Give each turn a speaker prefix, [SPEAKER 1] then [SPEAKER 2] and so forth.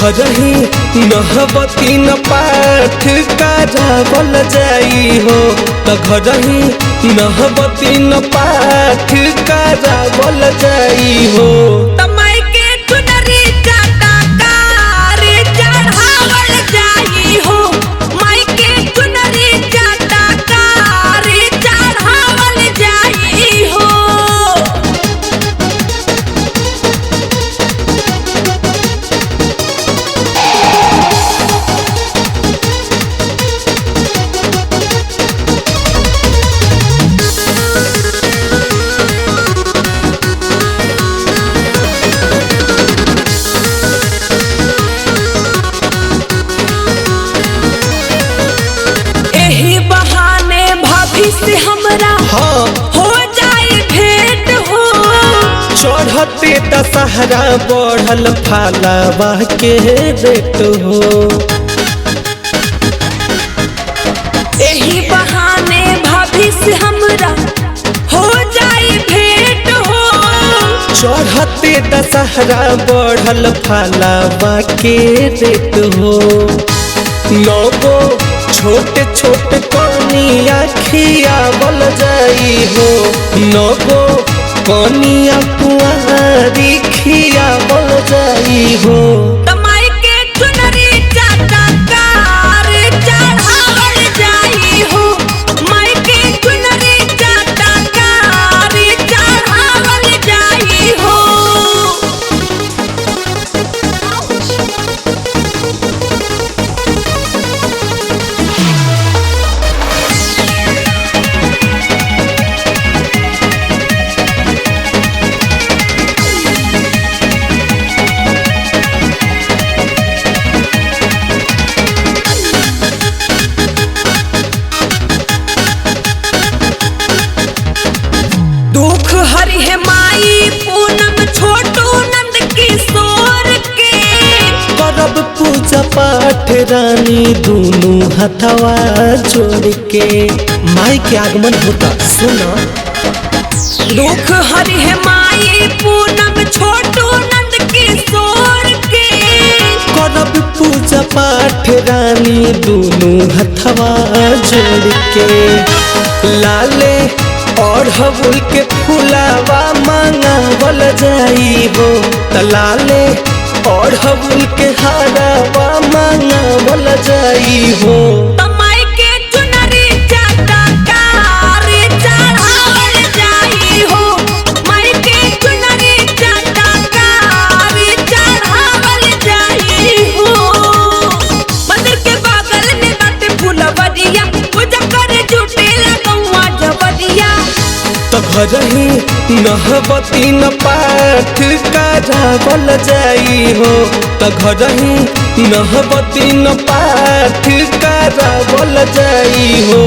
[SPEAKER 1] घर ही नहबती न पाठ करावल जाई हो। तो घर ही नहबती न पाठ करावल जाई हो।
[SPEAKER 2] से हमरा हो जाए भेंट हो।
[SPEAKER 1] चढ़ते दशहरा बढ़ल फालावा के रेट हो।
[SPEAKER 2] एही बहाने भाभी से हमरा हो जाए भेंट हो।
[SPEAKER 1] चढ़ते दशहरा बढ़ल फालावा के रेट हो। नौगो छोटे छोटे कनिया खियावल जाई हो। नौगो कनिया कुंवारी खियावल जाई हो।
[SPEAKER 2] तमाई के चुनरी चटकार चढ़ावल जाई हो। माई के चुनरी चटकार चढ़ावल जाई हो। दुख हरि है माई पूनम छोटू नंद किशोर के।
[SPEAKER 1] करब पूजा पाठ रानी दोनों हथवा जोड़ के। माई के आगमन होता सुना।
[SPEAKER 2] दुख हरि है माई पूनम छोटू नंद किशोर के।
[SPEAKER 1] करब पूजा पाठ रानी दोनों हथवा जोड़ के। लाले और हबुल के फुलावा मांगावल जाई हो। तलाले और हबुल के हारावा मांगावल जाई हो।
[SPEAKER 2] तमाई के चुनरी चटकार चढ़ावल जाई हो। माई के चुनरी चटकार चढ़ावल जाई हो। मंदिर के बगल में बाटे फुलवरिया पूजा करे जुटेला गौवा जवरिया।
[SPEAKER 1] तो घर ही नहबती न पाठ करावल जाई हो। तो घर ही नहबती न पाठ करावल जाई हो।